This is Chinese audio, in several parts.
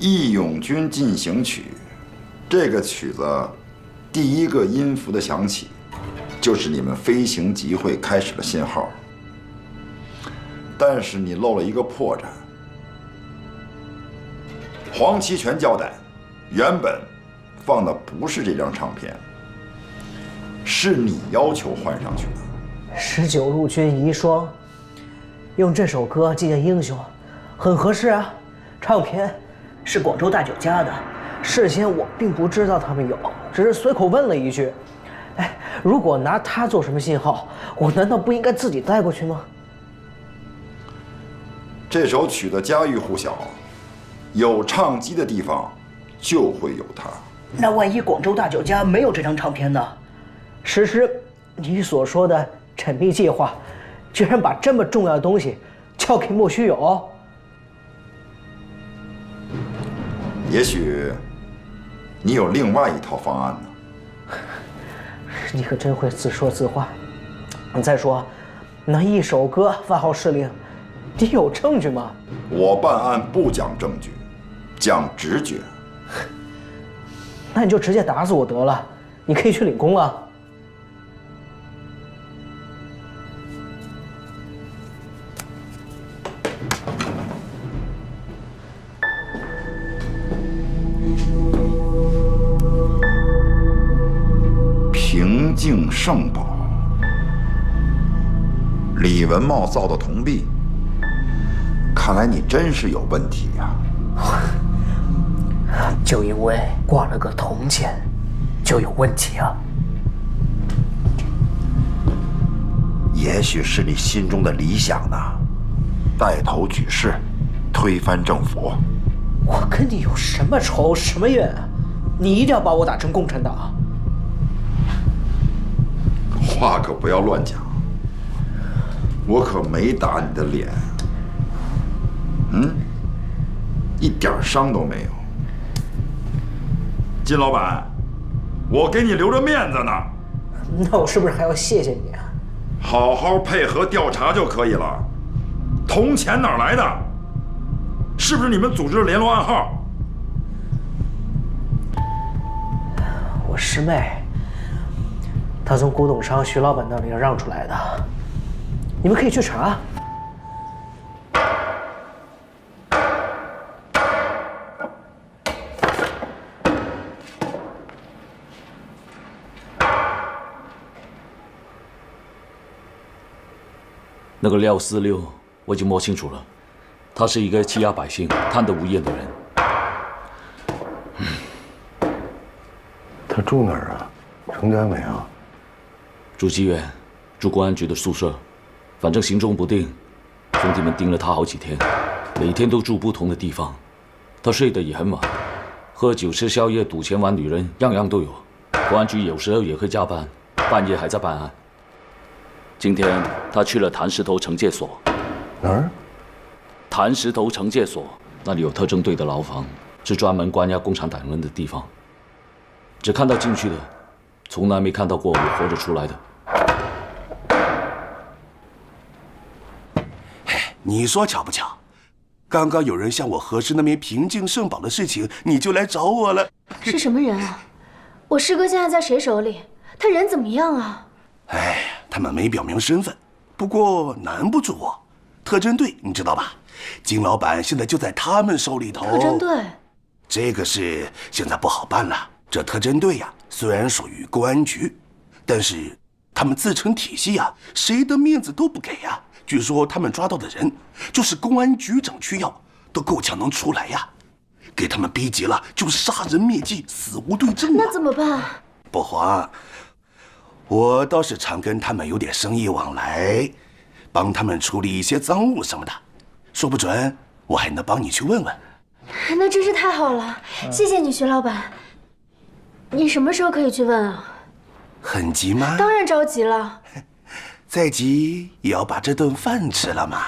义勇军进行曲》这个曲子第一个音符的响起，就是你们飞行集会开始的信号。但是你漏了一个破绽。黄齐全交代，原本放的不是这张唱片，是你要求换上去的。19路军遗孀，用这首歌纪念英雄，很合适啊。唱片是广州大酒家的，事先我并不知道他们有，只是随口问了一句。哎，如果拿它做什么信号，我难道不应该自己带过去吗？这首曲子家喻户晓，有唱机的地方就会有它。那万一广州大酒家没有这张唱片呢？实施你所说的缜密计划，居然把这么重要的东西交给莫须有。也许你有另外一套方案呢。你可真会自说自话。再说，那一首歌发号施令，你有证据吗？我办案不讲证据，讲直觉。那你就直接打死我得了，你可以去领功了。平静圣宝，李文茂造的铜币，看来你真是有问题呀。就因为挂了个铜钱，就有问题啊？也许是你心中的理想呢，带头举事，推翻政府。我跟你有什么仇什么怨啊？你一定要把我打成共产党？话可不要乱讲，我可没打你的脸，一点伤都没有。金老板，我给你留着面子呢。那我是不是还要谢谢你啊？好好配合调查就可以了。铜钱哪儿来的？是不是你们组织的联络暗号？我师妹，她从古董商徐老板那里让出来的，你们可以去查。那个廖四六，我已经摸清楚了，他是一个欺压百姓、贪得无厌的人。他住哪儿啊？成家没啊？住妓院，住公安局的宿舍，反正行踪不定。兄弟们盯了他好几天，每天都住不同的地方。他睡得也很晚，喝酒、吃宵夜、赌钱、玩女人，样样都有。公安局有时候也会加班，半夜还在办案。今天他去了潭石头惩戒所。哪儿？潭石头惩戒所，那里有特侦队的牢房，是专门关押共产党人的地方。只看到进去的，从来没看到过有活着出来的。你说巧不巧？刚刚有人向我核实那枚平静圣宝的事情，你就来找我了。是什么人啊？我师哥现在在谁手里？他人怎么样啊？哎，他们没表明身份，不过难不住我。特侦队你知道吧？金老板现在就在他们手里头。特侦队？这个事现在不好办了。这特侦队呀，虽然属于公安局，但是他们自成体系呀，谁的面子都不给呀。据说他们抓到的人，就是公安局长需要，都够呛能出来呀。给他们逼急了，就杀人灭迹，死无对证啊。那怎么办？不慌，我倒是常跟他们有点生意往来，帮他们处理一些赃物什么的，说不准我还能帮你去问问。那真是太好了，谢谢你，徐老板。你什么时候可以去问啊？很急吗？当然着急了。再急也要把这顿饭吃了嘛。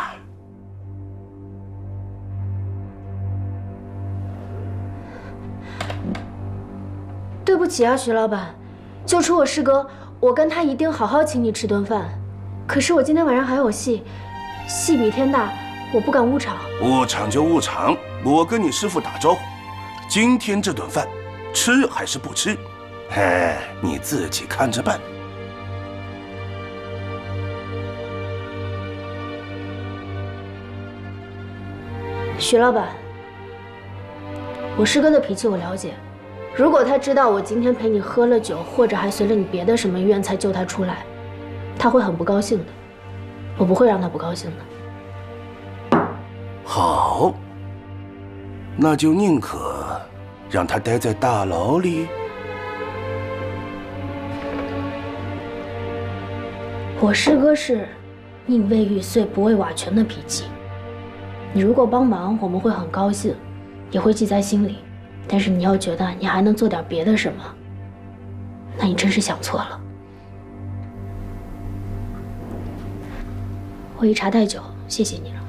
对不起啊，徐老板，就除我师哥，我跟他一定好好请你吃顿饭。可是我今天晚上还有戏，戏比天大，我不敢误场。误场就误场，我跟你师傅打招呼，今天这顿饭，吃还是不吃？哎，你自己看着办。徐老板，我师哥的脾气我了解。如果他知道我今天陪你喝了酒，或者还随了你别的什么院才救他出来，他会很不高兴的。我不会让他不高兴的。好，那就宁可让他待在大牢里。我师哥是宁为玉碎不为瓦全的脾气。你如果帮忙，我们会很高兴，也会记在心里。但是你要觉得你还能做点别的什么，那你真是想错了。我以茶代酒，谢谢你了。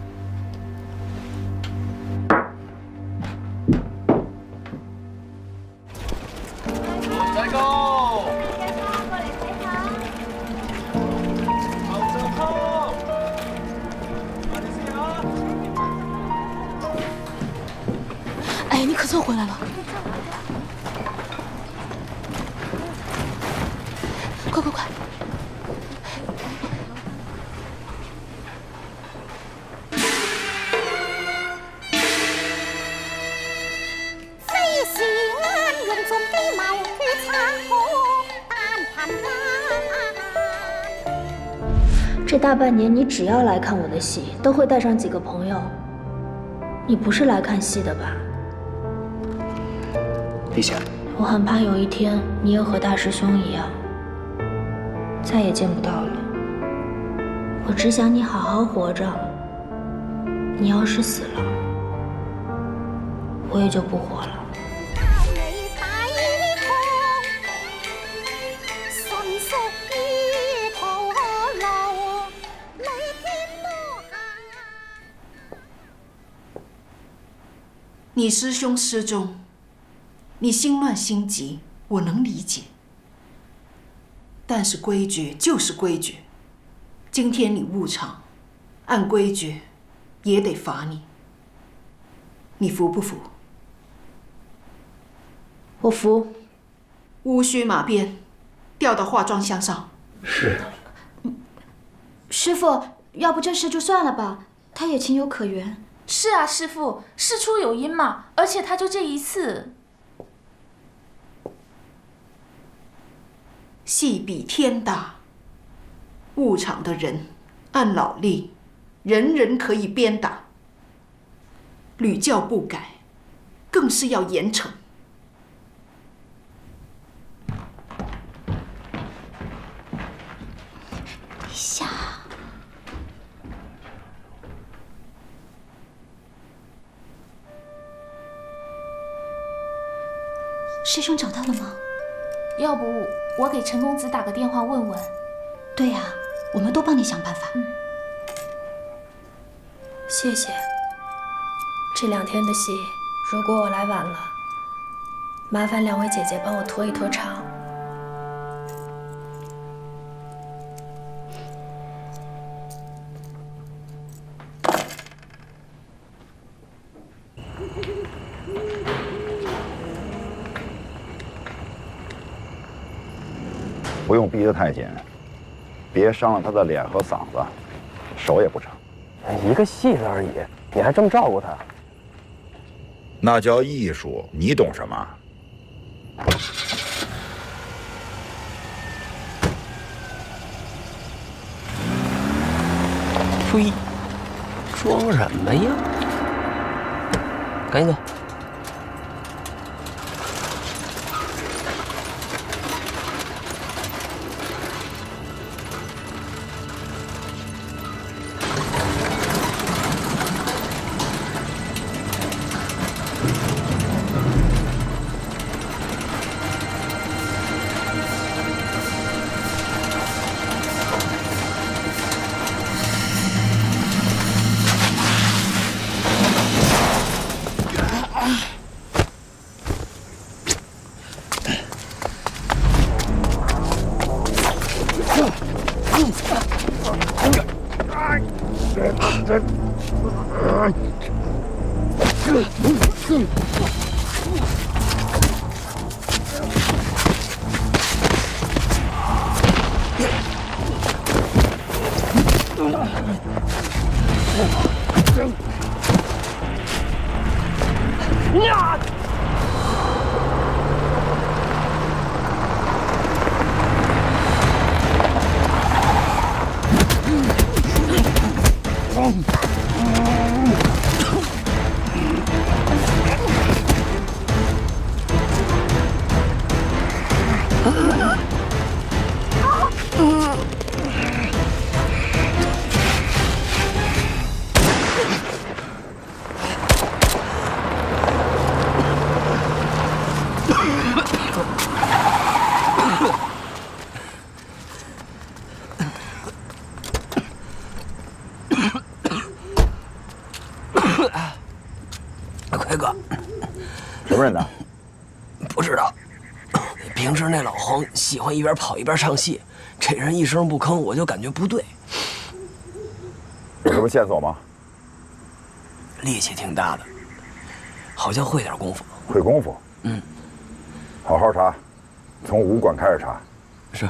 再高！哎，你可算回来了！快快快！这大半年，你只要来看我的戏，都会带上几个朋友。你不是来看戏的吧？陛下，我很怕有一天你也和大师兄一样，再也见不到了。我只想你好好活着。你要是死了，我也就不活了。你师兄失踪，你心乱心急，我能理解。但是规矩就是规矩，今天你误闯，按规矩也得罚你。你服不服？我服。乌须马鞭，吊到化妆箱上。是。师傅，要不这事就算了吧，他也情有可原。是啊，师父，事出有因嘛，而且他就这一次。戏比天大，误闯的人按老例，人人可以鞭打，屡教不改，更是要严惩。陛下。师兄找到了吗？要不我给陈公子打个电话问问。对呀，我们都帮你想办法。谢谢。这2天的戏，如果我来晚了，麻烦2位姐姐帮我拖一拖场。不用逼得太紧，别伤了他的脸和嗓子，手也不成。一个戏子而已，你还这么照顾他？那叫艺术，你懂什么？呸！装什么呀？赶紧走。奎哥，什么人呢？不知道。平时那老黄喜欢一边跑一边唱戏，这人一声不吭，我就感觉不对。有什么线索吗？力气挺大的，好像会点功夫。会功夫？嗯。好好查，从武馆开始查。是。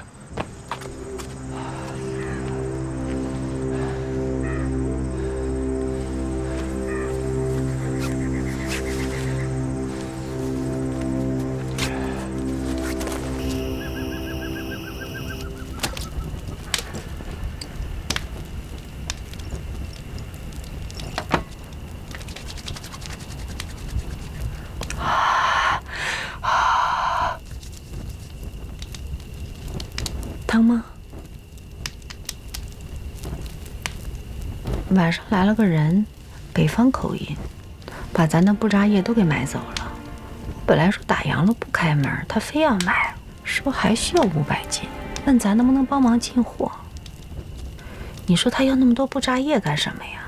疼吗？晚上来了个人，北方口音，把咱的布扎叶都给买走了。本来说打烊了不开门，他非要买，说还需要500斤，问咱能不能帮忙进货。你说他要那么多布扎叶干什么呀？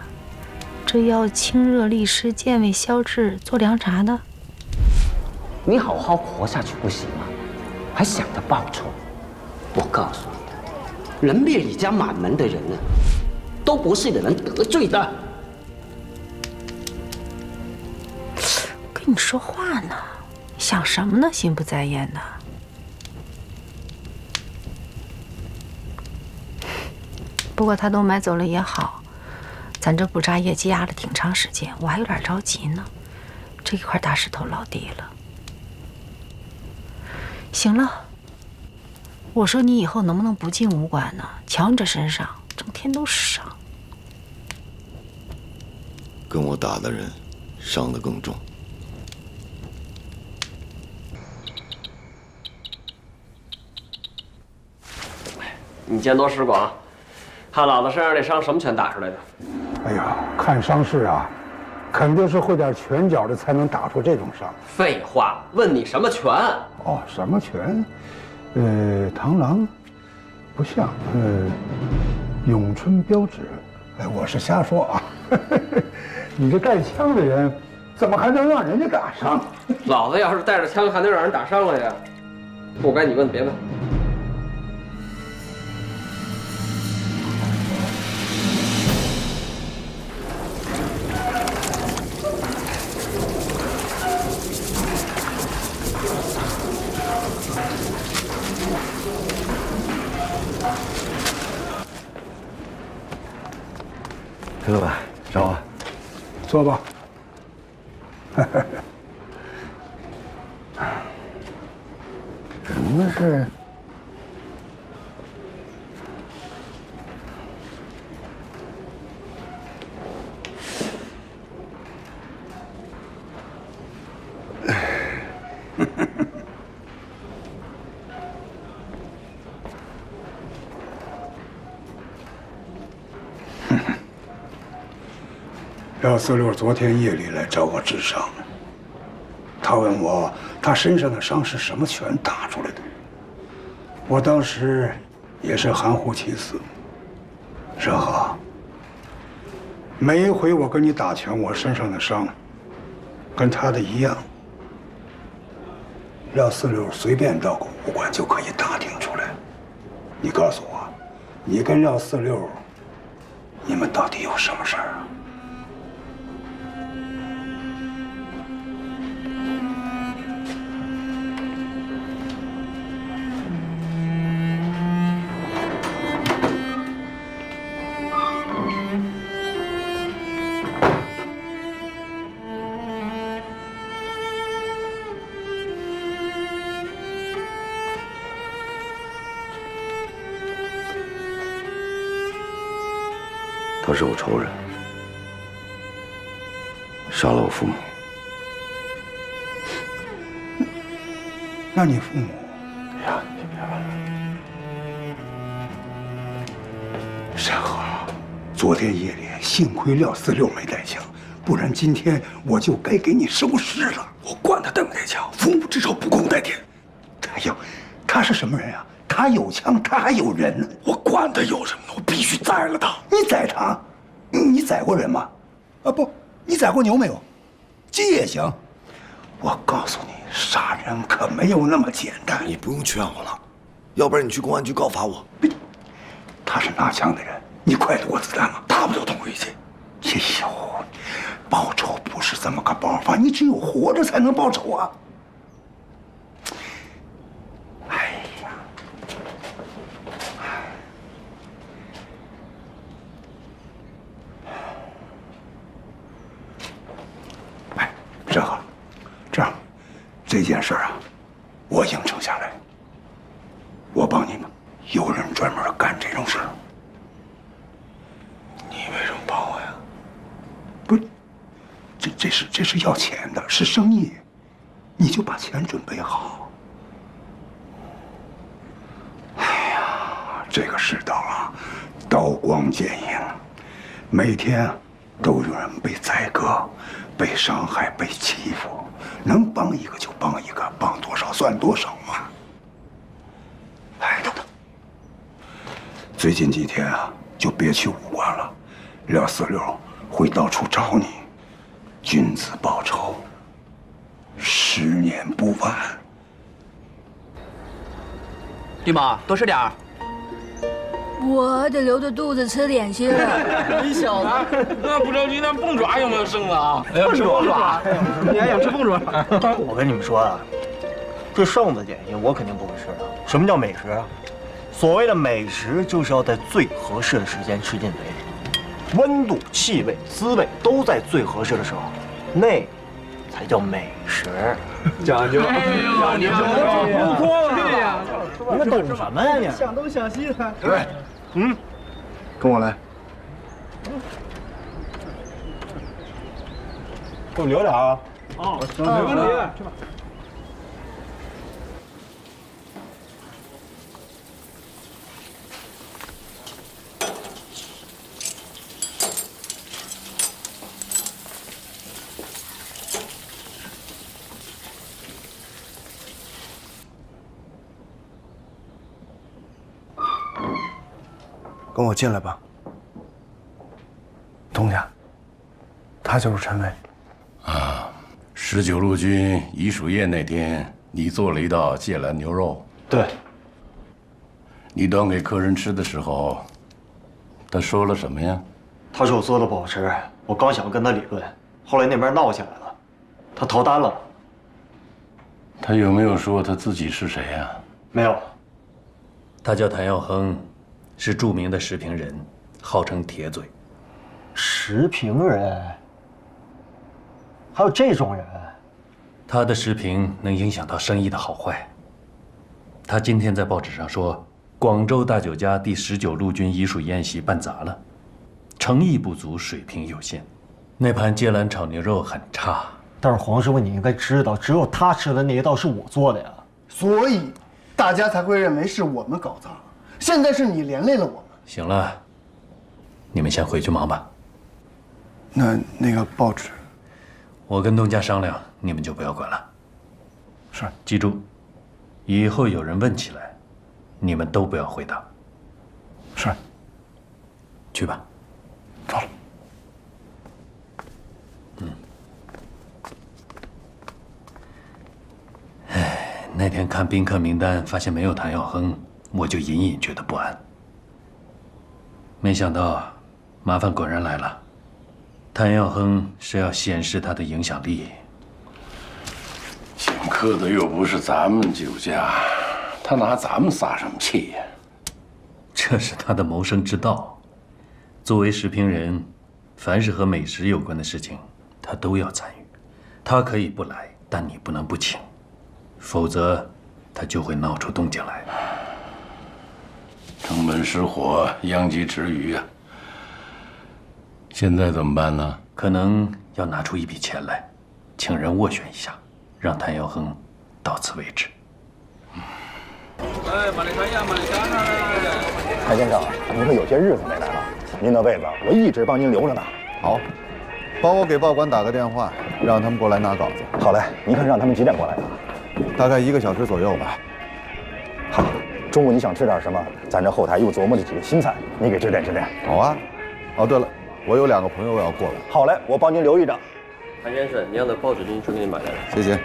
这要清热利湿、健胃消滞、做凉茶的。你好好活下去不行吗？还想着报仇？我告诉你，人灭李家满门的人呢，都不是你能得罪的。跟你说话呢，想什么呢？心不在焉的。不过他都买走了也好，咱这布扎叶积压了挺长时间，我还有点着急呢。这一块大石头落地了。行了。我说你以后能不能不进武馆呢？瞧你这身上，整天都是伤。跟我打的人，伤得更重。你见多识广，看老子身上这伤什么拳打出来的？哎呀，看伤势啊，肯定是会点拳脚的才能打出这种伤。废话，问你什么拳？哦，什么拳？螳螂，不像。咏春标指，哎，我是瞎说啊。你这带枪的人，怎么还能让人家打伤？老子要是带着枪，还能让人打伤了呀？不该你问，别问。裴老板，找我。坐吧。什么事？廖四六昨天夜里来找我治伤，他问我他身上的伤是什么拳打出来的。我当时也是含糊其辞。任和，每一回我跟你打拳，我身上的伤跟他的一样。廖四六随便到个武馆就可以打听出来。你告诉我，你跟廖四六，你们到底有什么事儿啊？他是我仇人，杀了我父母。那你父母？哎呀，你别问了。山河，昨天夜里幸亏廖四六没带枪，不然今天我就该给你收尸了。我管他带不带枪，父母至少不共戴天。哎呦，他是什么人啊？他有枪，他还有人呢。我管他有什么呢？我必须宰了他。你宰他？你宰过人吗？啊不，你宰过牛没有？鸡也行。我告诉你，杀人可没有那么简单。你不用劝我了，要不然你去公安局告发我。他是拿枪的人，你快得过子弹吗？大不了同归于尽。哎呦，报仇不是这么个报法，你只有活着才能报仇啊！哎呀，哎，山河，这样，这件事啊，我应承下来，我帮你们。有人专门干这种事。你为什么帮我呀？不，这是要钱的，是生意，你就把钱准备好。哎呀，这个世道啊，刀光剑影，每天都有人被宰割、被伤害、被欺负，能帮一个就帮一个，帮多少算多少嘛。哎，等等。最近几天啊，就别去武关了，廖四六会到处找你。君子报仇，10年不晚。对妈，多吃点儿。我还得留着肚子吃点心了。你小子，那不着急，那凤爪有没有剩的啊？凤爪，你还想吃凤爪？我跟你们说啊，这剩的点心我肯定不会吃的。什么叫美食啊？所谓的美食，就是要在最合适的时间吃进嘴里，温度、气味、滋味都在最合适的时候，那才叫美食。讲究，讲究，不错了。你们懂什么呀你？想东想西的。对，跟我来。给我留点啊。哦，没问题。去吧。跟我进来吧，东家，他就是陈伟。啊，19路军移属宴那天，你做了一道芥蓝牛肉。对。你端给客人吃的时候，他说了什么呀？他说我做的不好吃，我刚想跟他理论，后来那边闹起来了，他逃单了。他有没有说他自己是谁呀？没有。他叫谭耀亨。是著名的食评人，号称铁嘴。食评人？还有这种人？他的食评能影响到生意的好坏。他今天在报纸上说，广州大酒家第19路军遗属宴席办砸了，诚意不足，水平有限。那盘芥蓝炒牛肉很差。但是黄师傅，你应该知道，只有他吃的那一道是我做的呀。所以，大家才会认为是我们搞砸了。现在是你连累了我们。行了，你们先回去忙吧。那个报纸，我跟东家商量，你们就不要管了。是，记住，以后有人问起来，你们都不要回答。是。去吧。走了。那天看宾客名单，发现没有谭耀亨。我就隐隐觉得不安，没想到麻烦果然来了。谭耀亨是要显示他的影响力。请客的又不是咱们酒家，他拿咱们撒什么气呀？这是他的谋生之道。作为食评人，凡是和美食有关的事情，他都要参与。他可以不来，但你不能不请，否则他就会闹出动静来。城门失火，殃及池鱼啊！现在怎么办呢？可能要拿出一笔钱来，请人斡旋一下，让谭耀亨到此为止。蔡先生，您可有些日子没来了，您的位子我一直帮您留着呢。好，帮我给报馆打个电话，让他们过来拿稿子。好嘞，您看让他们几点过来呀？大概1个小时左右吧。好，中午你想吃点什么？咱这后台又琢磨了几个新菜，你给指点指点。好啊。哦，对了，我有2个朋友要过来。好嘞，我帮您留一张。谭先生，你要的报纸订书给你买来了。谢谢。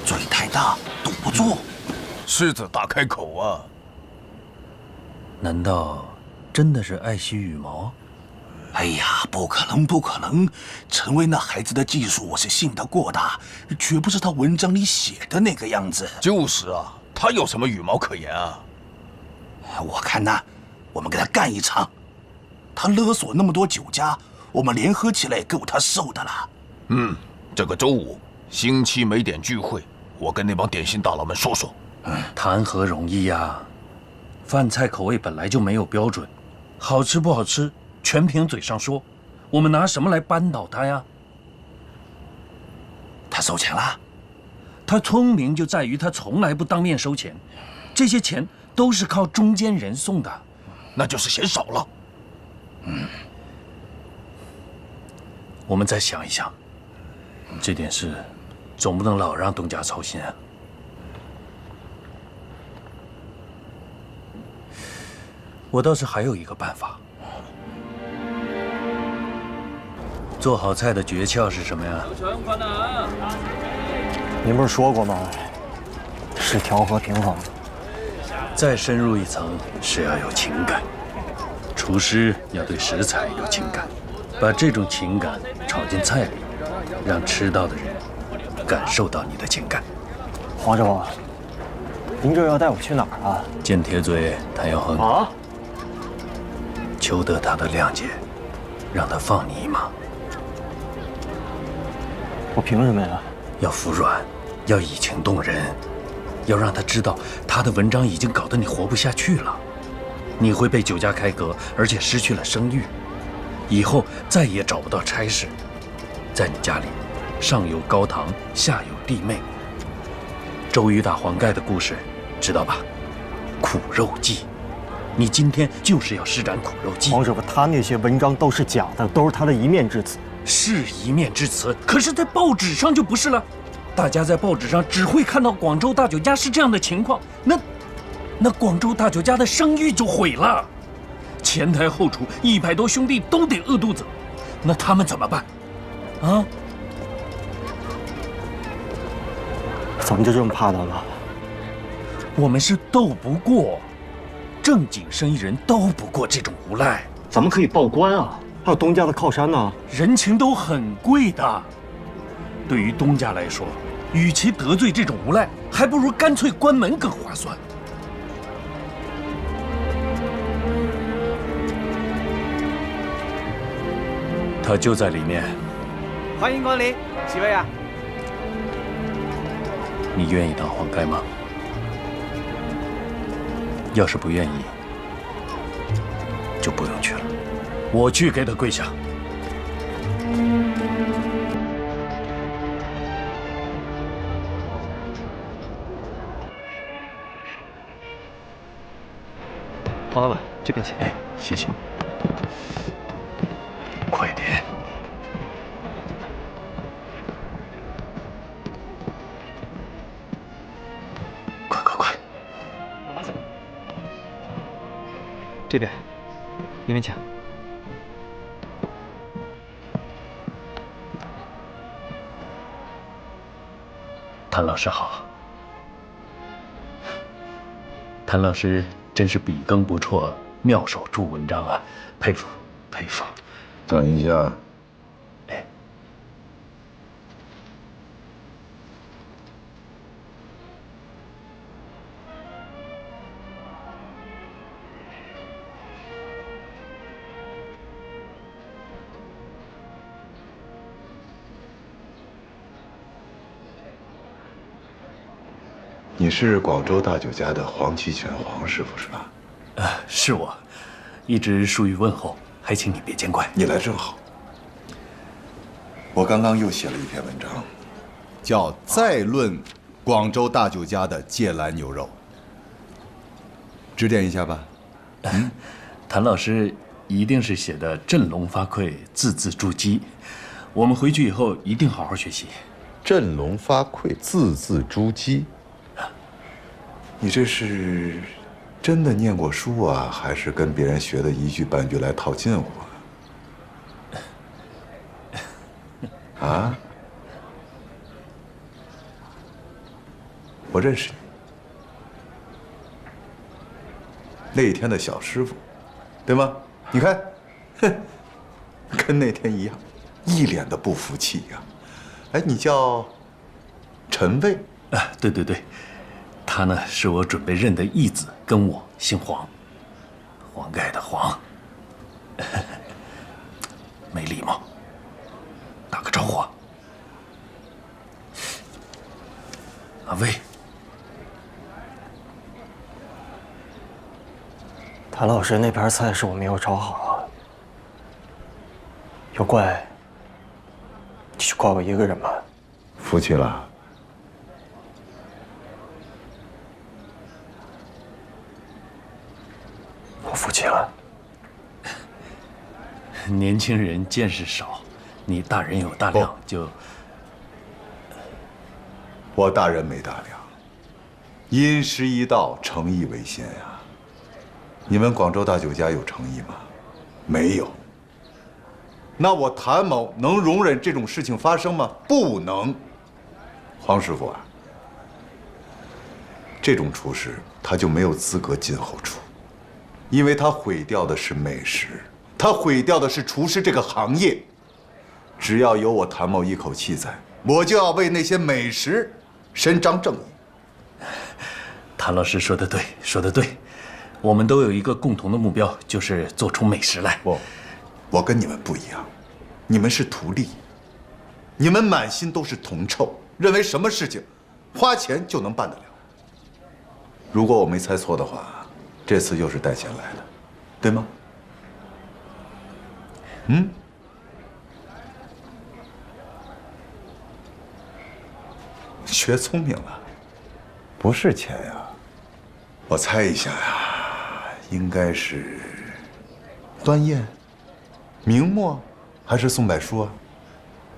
嘴太大，堵不住。狮子大开口啊！难道真的是爱惜羽毛？哎呀，不可能，不可能！陈薇那孩子的技术我是信得过的，绝不是他文章里写的那个样子。就是啊，他有什么羽毛可言啊？我看呢，我们给他干一场。他勒索那么多酒家，我们联合起来够他受的了。这个周五星期美点聚会，我跟那帮点心大佬们说说。谈何容易呀！饭菜口味本来就没有标准，好吃不好吃全凭嘴上说，我们拿什么来扳倒他呀？他收钱了？他聪明就在于他从来不当面收钱，这些钱都是靠中间人送的，那就是嫌少了。我们再想一想，这点事总不能老让东家操心啊。我倒是还有一个办法。做好菜的诀窍是什么呀？您不是说过吗？是调和平衡。再深入一层是要有情感，厨师要对食材有情感，把这种情感炒进菜里，让吃到的人感受到你的情感。黄师傅，您这要带我去哪儿啊？见铁嘴谭耀亨啊！求得他的谅解，让他放你一马。我凭什么呀？要服软，要以情动人，要让他知道他的文章已经搞得你活不下去了，你会被酒家开革，而且失去了声誉，以后再也找不到差事。在你家里，上有高堂，下有弟妹。周瑜打黄盖的故事，知道吧？苦肉计。你今天就是要施展苦肉计。黄师傅，他那些文章都是假的，都是他的一面之词。是一面之词，可是，在报纸上就不是了。大家在报纸上只会看到广州大酒家是这样的情况，那广州大酒家的声誉就毁了。前台后厨100多兄弟都得饿肚子，那他们怎么办？啊？怎么就这么怕他了？我们是斗不过，正经生意人斗不过这种无赖。咱们可以报官啊，还有东家的靠山呢。人情都很贵的，对于东家来说，与其得罪这种无赖，还不如干脆关门更划算。他就在里面。欢迎光临，几位啊？你愿意当黄盖吗？要是不愿意，就不用去了。我去给他跪下。王老板，这边请。哎，谢谢。快点。快！这边，里面请。谭老师好。谭老师真是笔耕不辍，妙手著文章啊，佩服佩服。等一下。哎。你是广州大酒家的黄其全黄师傅是吧？是我，一直疏于问候，还请你别见怪。你来正好。我刚刚又写了一篇文章，叫《再论广州大酒家的芥蓝牛肉》，指点一下吧。谭老师一定是写的振聋发聩，字字珠玑。我们回去以后一定好好学习。振聋发聩，字字珠玑。你这是真的念过书啊，还是跟别人学的一句半句来套近乎啊？啊？我认识你，那天的小师傅，对吗？你看，哼，跟那天一样，一脸的不服气呀。哎，你叫陈卫？对对对。他呢，是我准备认的义子，跟我姓黄，黄盖的黄。没礼貌，打个招呼啊。阿威，谭老师那盘菜是我没有炒好啊，有怪，你就怪我一个人吧。服气了。我服气了。年轻人见识少，你大人有大量，就……我大人没大量，因师一道，诚意为先呀。你们广州大酒家有诚意吗？没有。那我谭某能容忍这种事情发生吗？不能。黄师傅啊，这种厨师他就没有资格进后厨。因为他毁掉的是美食，他毁掉的是厨师这个行业。只要有我谭某一口气在，我就要为那些美食伸张正义。谭老师说得对，说得对，我们都有一个共同的目标，就是做出美食来。我跟你们不一样，你们是图利，你们满心都是铜臭，认为什么事情花钱就能办得了。如果我没猜错的话，这次又是带钱来的，对吗？学聪明了，不是钱呀，我猜一下呀，应该是端砚、明末还是宋柏书啊？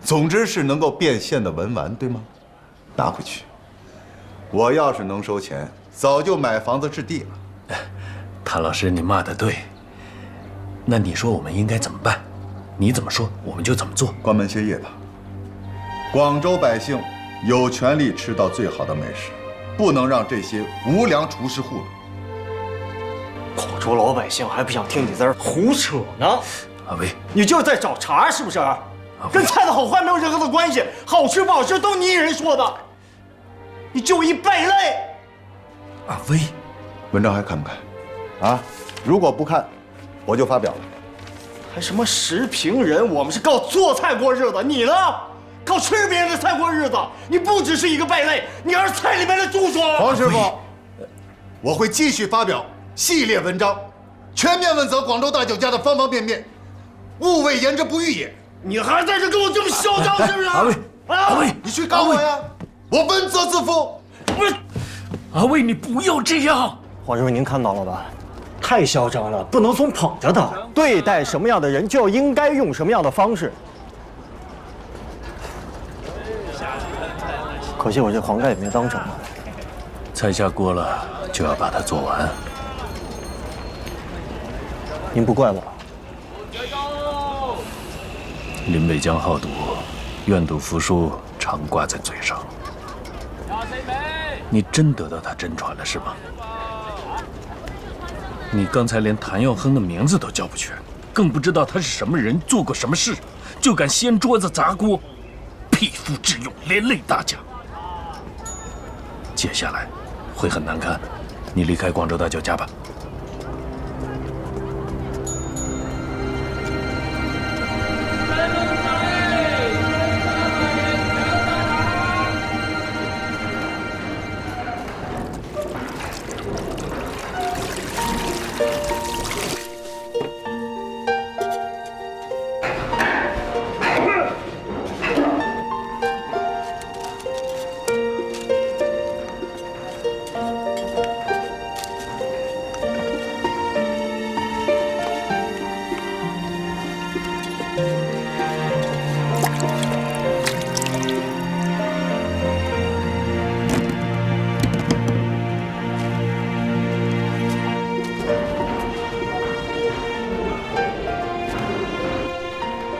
总之是能够变现的文玩，对吗？拿回去。我要是能收钱，早就买房子置地了。谭老师，你骂得对。那你说我们应该怎么办？你怎么说，我们就怎么做。关门歇业吧。广州百姓有权利吃到最好的美食，不能让这些无良厨师糊弄。广州老百姓还不想听你在这胡扯呢。阿威，你就是在找茬是不是？跟菜的好坏没有任何的关系，好吃不好吃都你一人说的。你就一败类。阿威，文章还看不看？啊，如果不看，我就发表了。还什么时评人？我们是靠做菜过日子，你呢？靠吃别人的菜过日子。你不只是一个败类，你还是菜里面的猪手。黄师傅，我会继续发表系列文章，全面问责广州大酒家的方方面面，勿谓言之不预也。你还在这跟我这么嚣张是不是？阿威，阿威，你去告我呀！我问责自负。阿威，你不要这样。黄师傅，您看到了吧？太嚣张了，不能总捧着他。对待什么样的人，就应该用什么样的方式。可惜我这黄盖也没当成。菜下锅了，就要把它做完。您不怪我。林北江好赌，愿赌服输常挂在嘴上。你真得到他真传了是吗？你刚才连谭耀亨的名字都叫不全，更不知道他是什么人，做过什么事，就敢掀桌子砸锅，匹夫之勇，连累大家。接下来会很难看，你离开广州大酒家吧。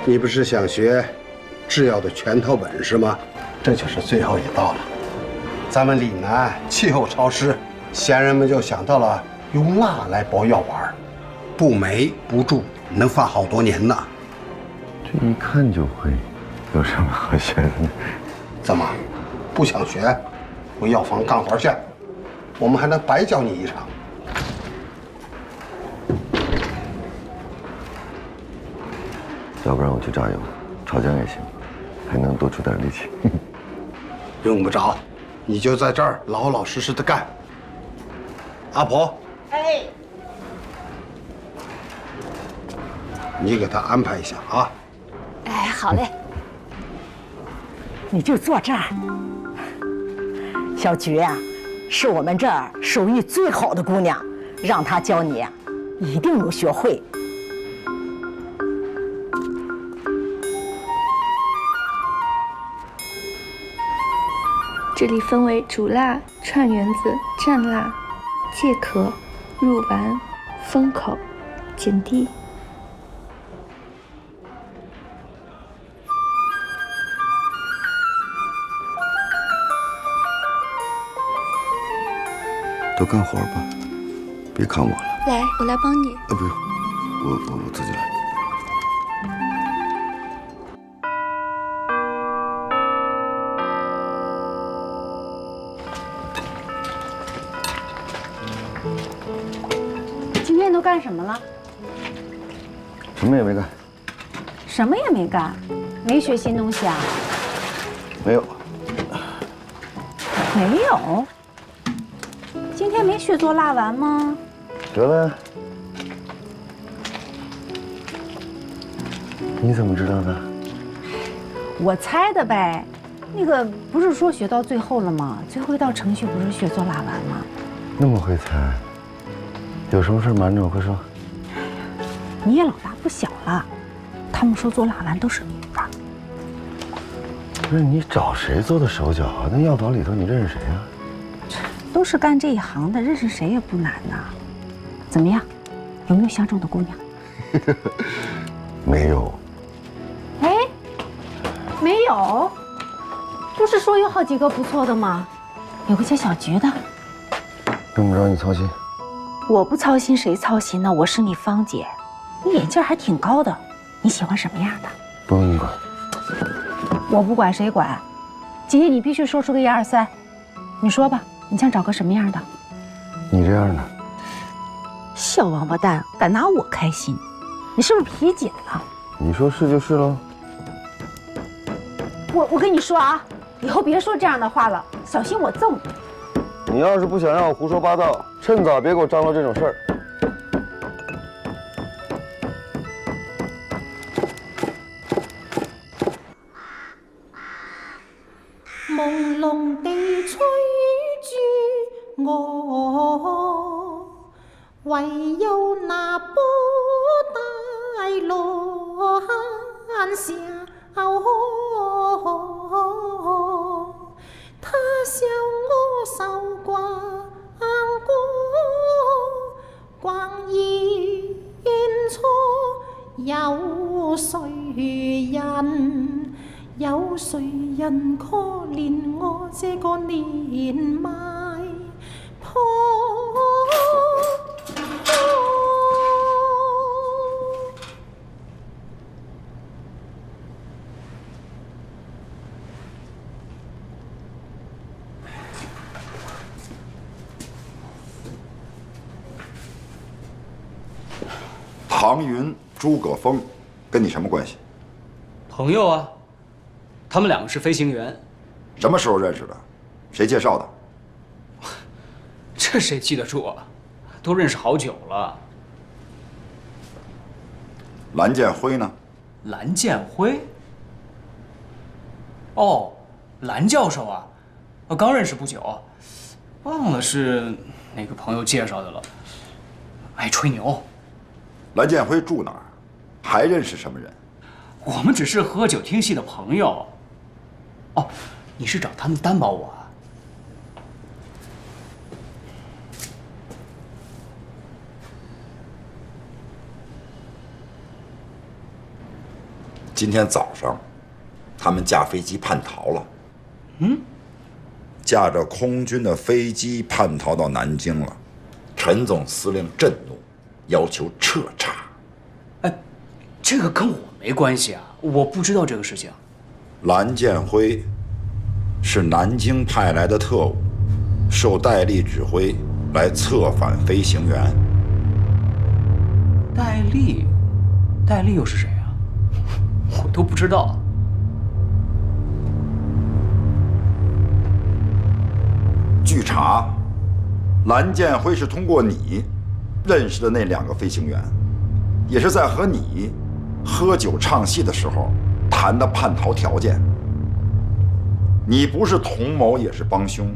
你不是想学制药的全套本事吗？这就是最后一道了。咱们岭南气候潮湿，先人们就想到了用蜡来包药丸，不霉不蛀，能放好多年呢。这一看就会，有什么好学的呢？怎么，不想学？回药房干活去，我们还能白教你一场。要不然我去榨油，炒姜也行，还能多出点力气。用不着，你就在这儿老老实实的干。阿婆，哎，你给他安排一下啊。哎，好嘞。你就坐这儿。小菊啊，是我们这儿手艺最好的姑娘，让她教你啊，一定能学会。这里分为主蜡、串圆子、蘸蜡、芥壳、入丸、封口、紧地。都干活吧，别看我了。来，我来帮你。不用，我自己来。今天都干什么了？什么也没干。什么也没干，没学新东西啊？没有。没有。今天没学做蜡丸吗？学了呀。你怎么知道的？我猜的呗。那个不是说学到最后了吗？最后一道程序不是学做蜡丸吗？那么会猜，有什么事瞒着我？快说。你也老大不小了，他们说做蜡丸都是秘方。不是你找谁做的手脚啊？那药房里头你认识谁啊？都是干这一行的，认识谁也不难呐。怎么样，有没有相中的姑娘？没有。哎，没有，不是说有好几个不错的吗？有个叫小菊的。用不着你操心。我不操心谁操心呢？我是你芳姐，你眼镜还挺高的，你喜欢什么样的？不用你管。我不管谁管，姐姐你必须说出个1、2、3，你说吧，你想找个什么样的？你这样的。小王八蛋，敢拿我开心，你是不是皮紧了？你说是就是喽。我跟你说啊，以后别说这样的话了，小心我揍你。你要是不想让我胡说八道，趁早别给我张罗这种事儿。朦胧地吹住我唯有那波大罗汉笑，他笑我守寡光阴错，有谁人可怜我这个年迈婆？唐云、诸葛峰，跟你什么关系？朋友啊，他们两个是飞行员。什么时候认识的？谁介绍的？这谁记得住啊？都认识好久了。蓝剑辉呢？蓝剑辉？哦，蓝教授啊，刚认识不久，忘了是哪个朋友介绍的了。爱吹牛。蓝剑辉住哪儿？还认识什么人？我们只是喝酒听戏的朋友。哦，你是找他们担保我啊？今天早上，他们驾飞机叛逃了。驾着空军的飞机叛逃到南京了。陈总司令震怒，要求彻查。这个跟我没关系啊，我不知道这个事情。蓝剑辉是南京派来的特务，受戴笠指挥来策反飞行员。戴笠又是谁啊？我都不知道。据查，蓝剑辉是通过你认识的那2个飞行员，也是在和你喝酒唱戏的时候谈的叛逃条件。你不是同谋也是帮凶。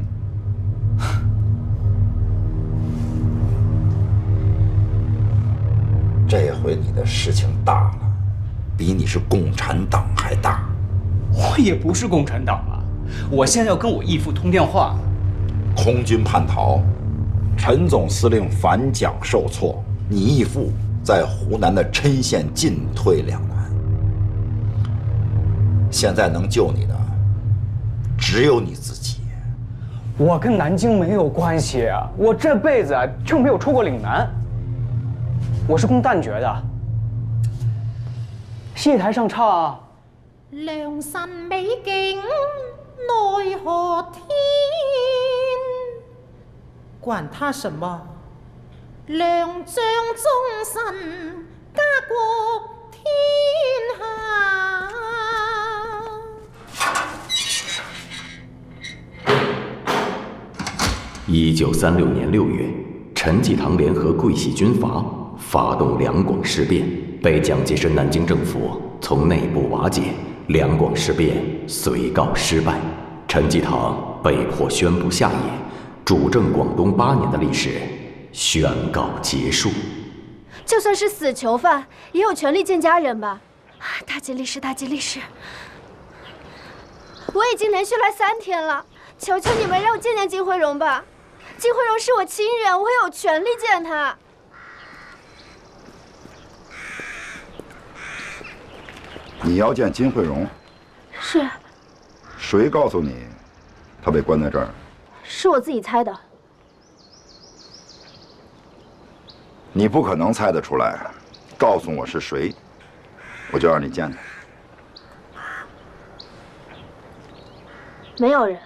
这回你的事情大了，比你是共产党还大。我也不是共产党啊，我现在要跟我义父通电话。空军叛逃，陈总司令反蒋受挫，你义父在湖南的郴县进退两难。现在能救你的只有你自己。我跟南京没有关系啊，我这辈子就没有出过岭南。我是供旦角的，戏台上唱良辰美景奈何天，管他什么？良将终身家国天下。1936年6月，陈济棠联合桂系军阀发动两广事变，被蒋介石南京政府从内部瓦解，两广事变遂告失败。陈济棠被迫宣布下野，主政广东8年的历史宣告结束。就算是死囚犯，也有权利见家人吧？大吉利是，大吉利是。我已经连续来3天了，求求你们让我见见金惠荣吧。金惠荣是我亲人，我有权利见他。你要见金惠荣？是。谁告诉你，他被关在这儿？是我自己猜的。你不可能猜得出来，告诉我是谁，我就让你见他。没有人。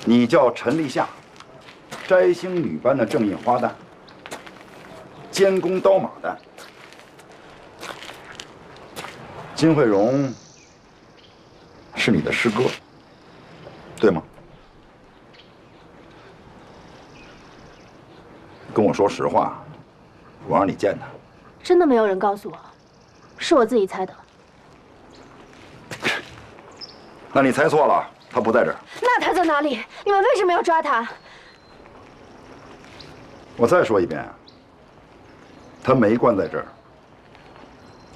你叫陈立夏，摘星女班的正印花旦，监工刀马旦。金惠荣是你的师哥，对吗？跟我说实话，我让你见他。真的没有人告诉我，是我自己猜的。那你猜错了。他不在这儿。那他在哪里？你们为什么要抓他？我再说一遍，他没关在这儿。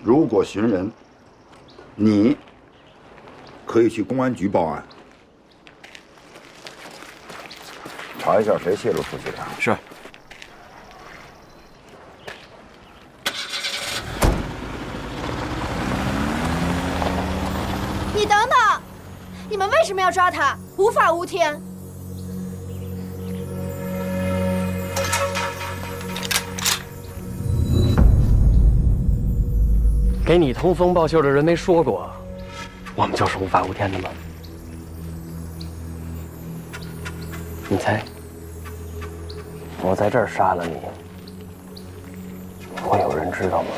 如果寻人，你可以去公安局报案，查一下谁泄露出去的。是。你等等，你们为什么要抓他？无法无天。给你通风报信的人没说过，我们就是无法无天的吗？你猜，我在这儿杀了你，会有人知道吗？